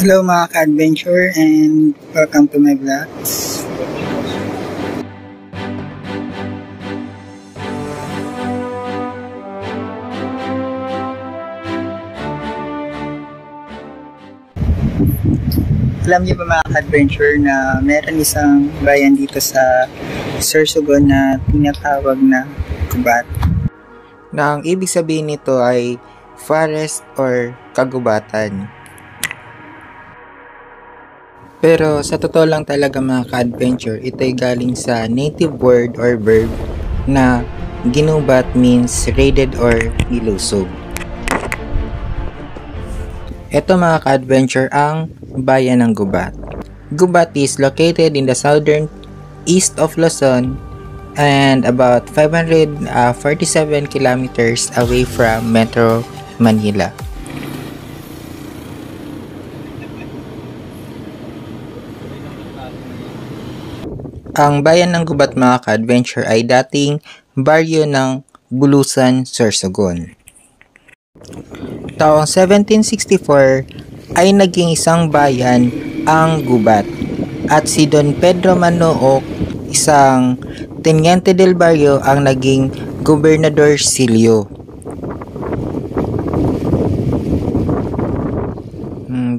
Hello mga ka-adventure and welcome to my vlog. Alam niyo ba mga ka-adventure na meron isang bayan dito sa Sorsogon na tinatawag na Gubat? Na ang ibig sabihin nito ay forest or kagubatan. Pero sa totoo lang talaga mga ka-adventure, ito ay galing sa native word or verb na ginubat means raided or nilusob. Ito mga ka-adventure ang bayan ng Gubat. Gubat is located in the southern east of Luzon and about 547 kilometers away from Metro Manila. Ang bayan ng Gubat mga ka-adventure ay dating baryo ng Bulusan, Sorsogon. Taong 1764 ay naging isang bayan ang Gubat at si Don Pedro Manook, isang Teniente del Barrio, ang naging Gobernador Silio.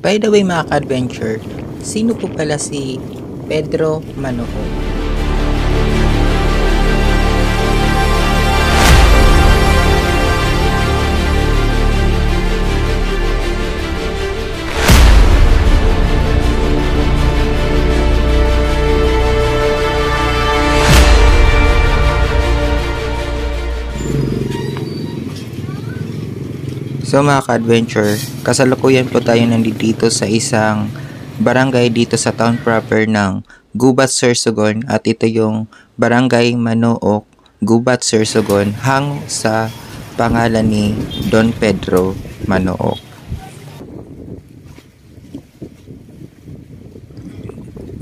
By the way mga ka-adventure, sino po pala si Pedro Manook? So mga ka-adventure, kasalukuyan po tayo nandito sa isang barangay dito sa town proper ng Gubat, Sorsogon, at ito yung Barangay Manook, Gubat, Sorsogon, hang sa pangalan ni Don Pedro Manook.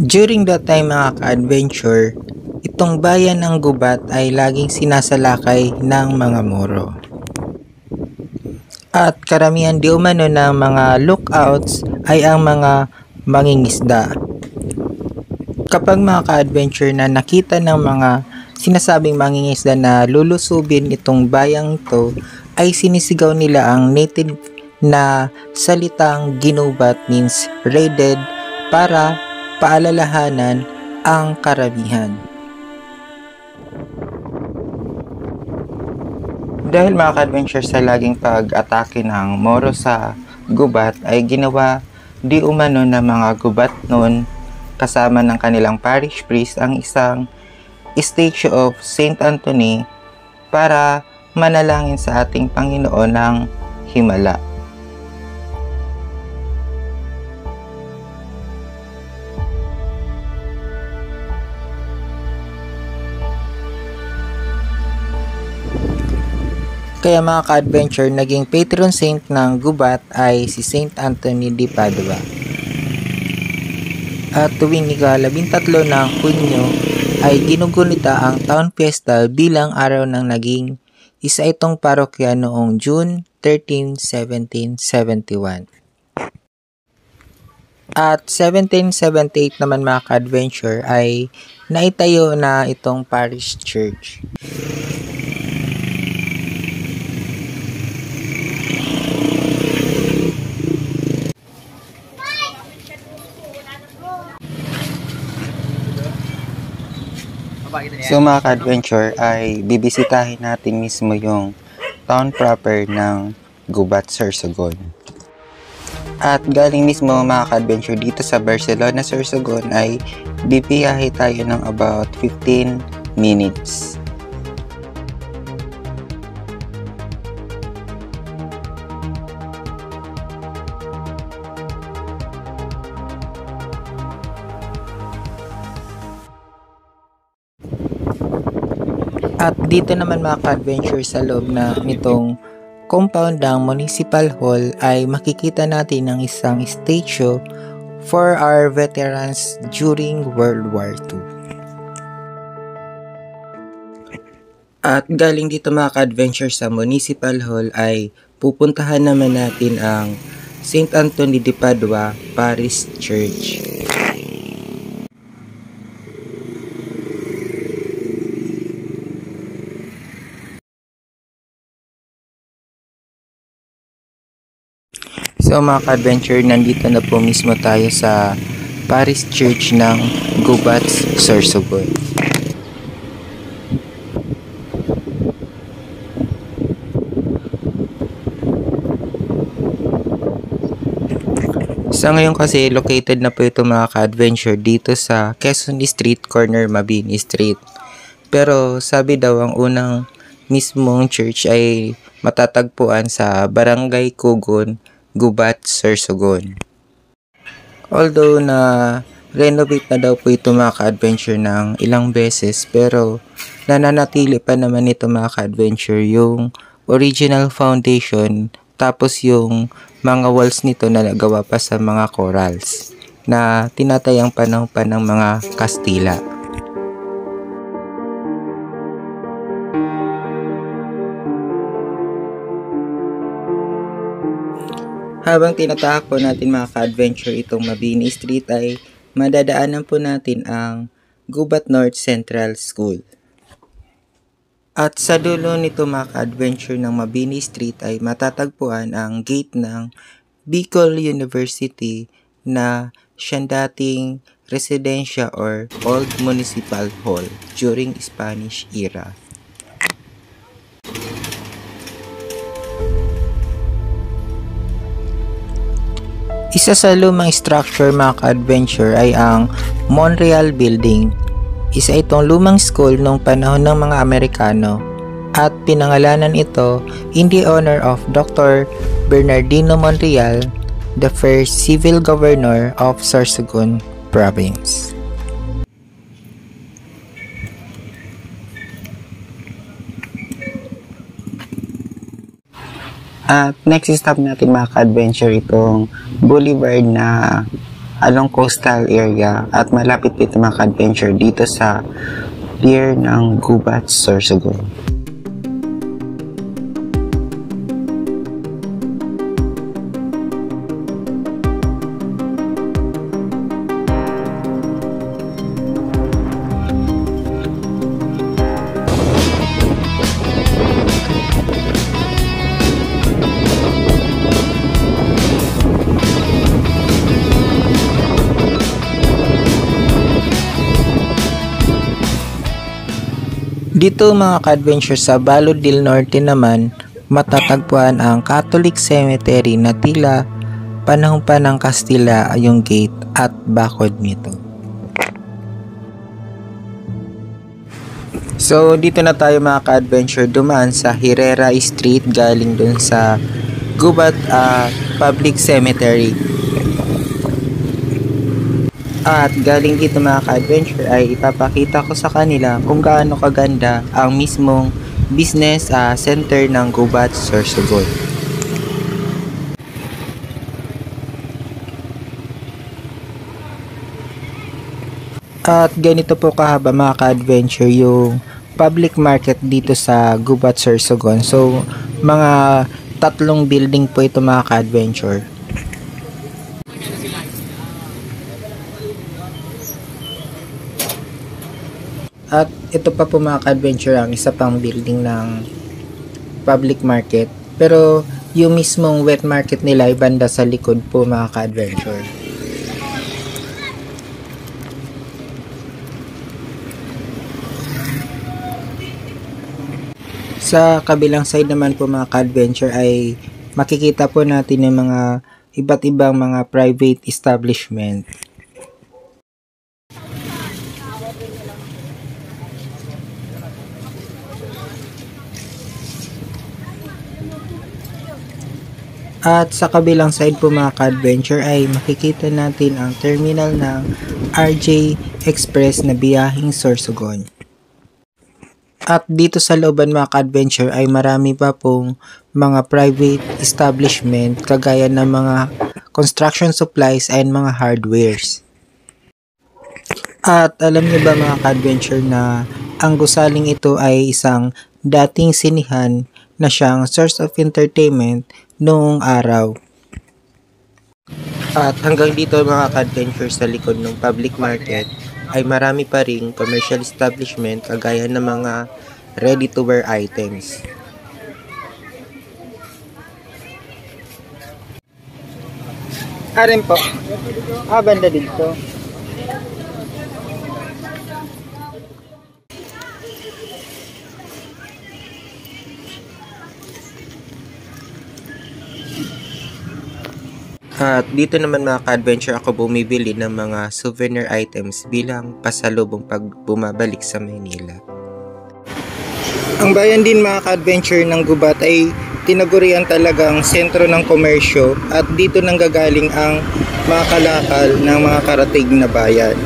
During that time mga ka-adventure, itong bayan ng Gubat ay laging sinasalakay ng mga Moro. At karamihan di umano ng mga lookouts ay ang mga mangingisda. Kapag mga ka-adventure na nakita ng mga sinasabing mangingisda na lulusubin itong bayang ito, ay sinisigaw nila ang native na salitang ginubat means raided para paalalahanan ang karamihan. Dahil mga ka-adventure sa laging pag-atake ng Moro sa Gubat ay ginawa di umano ng mga Gubat noon kasama ng kanilang parish priest ang isang statue of Saint Anthony para manalangin sa ating Panginoon ng Himala. Kaya mga ka-adventure, naging patron saint ng Gubat ay si Saint Anthony de Padua. At tuwing ika-13 ng Hunyo ay ginugunita ang Town Fiesta bilang araw ng naging isa itong parokya noong June 13, 1771. At 1778 naman mga ka-adventure ay naitayo na itong parish church. So mga ka-adventure ay bibisitahin natin mismo yung town proper ng Gubat, Sorsogon. At galing mismo mga ka-adventure dito sa Barcelona, Sorsogon ay bibiyahe tayo ng about 15 minutes. At dito naman mga ka-adventure sa loob na nitong compound ng Municipal Hall ay makikita natin ang isang statue for our veterans during World War II. At galing dito mga ka-adventure sa Municipal Hall ay pupuntahan naman natin ang St. Anthony de Padua Parish Church. So mga ka-adventure, nandito na po mismo tayo sa Parish Church ng Gubats, Sorsogon. Sa ngayon kasi, located na po ito mga ka-adventure dito sa Quezon Street, corner Mabini Street. Pero sabi daw ang unang mismong church ay matatagpuan sa Barangay Kugon, Gubat, Sorsogon. Although na renovate na daw po ito mga ka-adventure ng ilang beses, pero nananatili pa naman ito mga ka-adventure yung original foundation, tapos yung mga walls nito na nagawa pa sa mga corals na tinatayang panahon pa ng mga Kastila. Habang tinatahak po natin mga ka-adventure itong Mabini Street ay madadaanan po natin ang Gubat North Central School. At sa dulo nito mga ka-adventure ng Mabini Street ay matatagpuan ang gate ng Bicol University na siyang dating residensya or Old Municipal Hall during Spanish era. Isa sa lumang structure mga ka-adventure ay ang Montreal Building. Isa itong lumang school noong panahon ng mga Amerikano at pinangalanan ito in the honor of Dr. Bernardino Montreal, the first civil governor of Sorsogon Province. At next stop natin mga ka-adventure itong boulevard na along coastal area at malapit ito mga ka-adventure dito sa pier ng Gubat, Sorsogon. Dito mga ka-adventure sa Balod del Norte naman, matatagpuan ang Catholic Cemetery na tila panahon pa ng Kastila yung gate at bakod nito. So dito na tayo mga ka-adventure dumaan sa Herrera Street galing dun sa Gubat Public Cemetery. At galing dito mga ka-adventure ay ipapakita ko sa kanila kung gaano kaganda ang mismong business center ng Gubat, Sorsogon. At ganito po kahaba mga ka-adventure yung public market dito sa Gubat, Sorsogon. So mga 3 building po ito mga ka-adventure. At ito pa po mga ka-adventure ang isa pang building ng public market. Pero yung mismong wet market nila ay banda sa likod po mga ka-adventure. Sa kabilang side naman po mga ka-adventure ay makikita po natin yung mga iba't ibang mga private establishment. At sa kabilang side po mga ka-adventure ay makikita natin ang terminal ng RJ Express na biyaheng Sorsogon. At dito sa looban mga ka-adventure ay marami pa pong mga private establishment kagaya ng mga construction supplies and mga hardwares. At alam niyo ba mga ka-adventure na ang gusaling ito ay isang dating sinihan na siyang source of entertainment noong araw. At hanggang dito mga ka-adventure, sa likod ng public market ay marami pa ring commercial establishment kagaya ng mga ready-to-wear items. Rin po. Banda dito. At dito naman mga ka-adventure, ako bumibili ng mga souvenir items bilang pasalubong pag bumabalik sa Maynila. Ang bayan din mga ka-adventure ng Gubat ay tinagurian talagang sentro ng komersyo at dito nanggagaling ang mga kalakal ng mga karatig na bayan.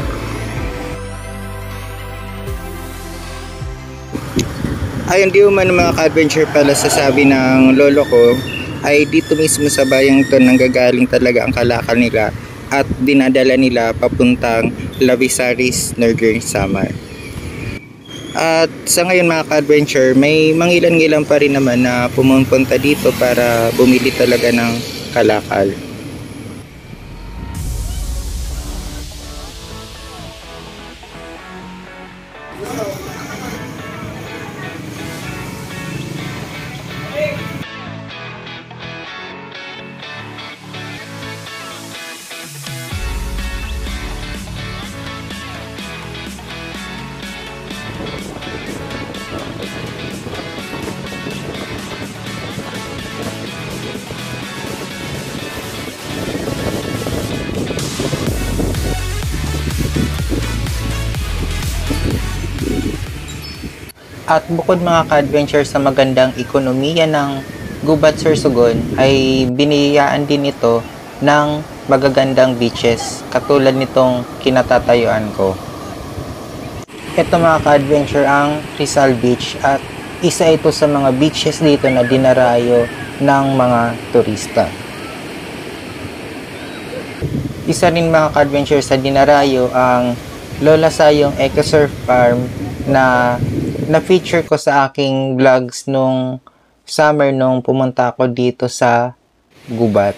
Ayon di man mga ka-adventure pala sasabi ng lolo ko, ay dito mismo sa bayang ito nanggagaling talaga ang kalakal nila at dinadala nila papuntang Lavisaris, Northern Samar. At sa ngayon mga ka-adventure, may mangilan-ngilan pa rin naman na pumunta dito para bumili talaga ng kalakal. At bukod mga ka-adventure sa magandang ekonomiya ng Gubat, Sorsogon, ay biniyayaan din ito ng magagandang beaches katulad nitong kinatatayuan ko. Ito mga ka-adventure ang Rizal Beach at isa ito sa mga beaches dito na dinarayo ng mga turista. Isa rin mga ka-adventure sa dinarayo ang Lola Sayong Eco-Surf Farm na feature ko sa aking vlogs nung summer nung pumunta ako dito sa Gubat.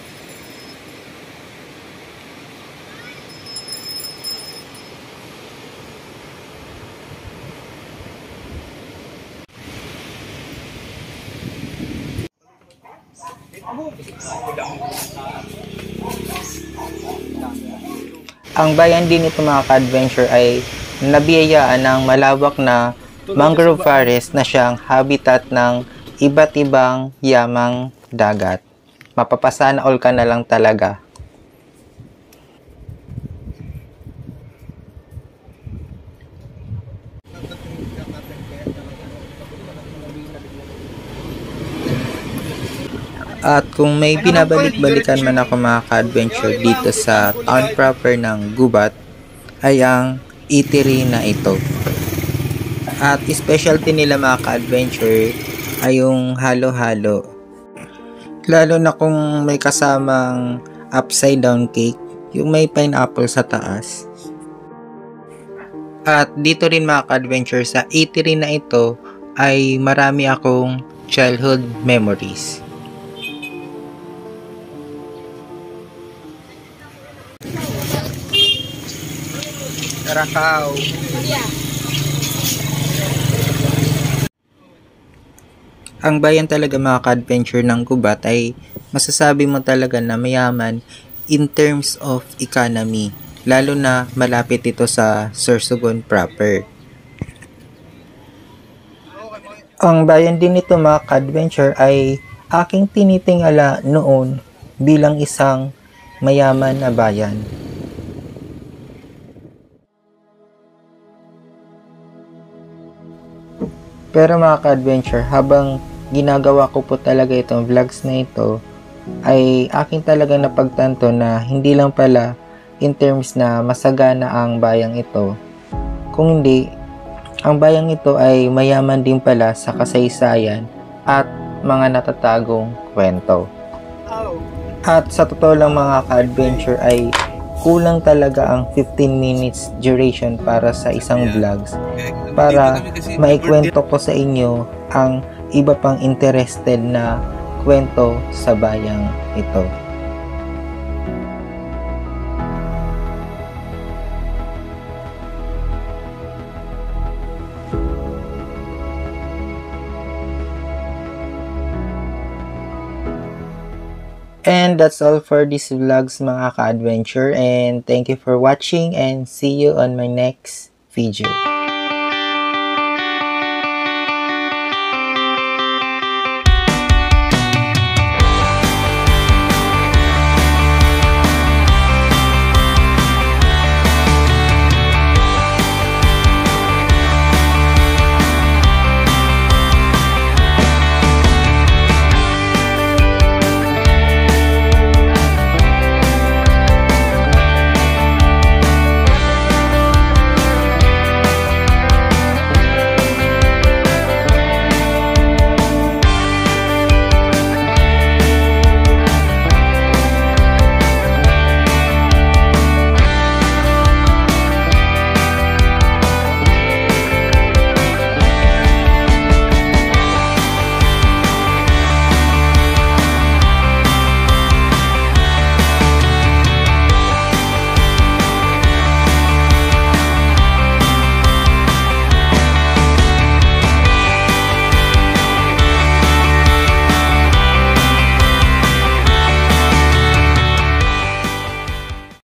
Ang bayan din ito mga ka-adventure ay nabiyayaan ng malawak na mangrove forest na siyang habitat ng iba't ibang yamang dagat. Mapapasana all ka na lang talaga. At kung may binabalik-balikan man ako mga ka-adventure dito sa town proper ng Gubat, ay ang eatery na ito. At specialty nila mga ka-adventure ay yung halo-halo. Lalo na kung may kasamang upside down cake, yung may pineapple sa taas. At dito rin mga ka-adventure sa eatery na ito ay marami akong childhood memories. Karakao. Ang bayan talaga mga ka-adventure ng Gubat ay masasabi mo talaga na mayaman in terms of economy, lalo na malapit ito sa Sorsogon proper. Ang bayan din nito mga ka-adventure ay aking tinitingala noon bilang isang mayaman na bayan. Pero mga ka-adventure, habang ginagawa ko po talaga itong vlogs na ito, ay aking talaga napagtanto na hindi lang pala in terms na masagana ang bayang ito. Kung hindi, ang bayang ito ay mayaman din pala sa kasaysayan at mga natatagong kwento. At sa totoo lang mga ka-adventure ay kulang talaga ang 15 minutes duration para sa isang vlogs para maikwento ko sa inyo ang iba pang interested na kwento sa bayang ito. And that's all for this vlogs mga ka-adventure, and thank you for watching and see you on my next video.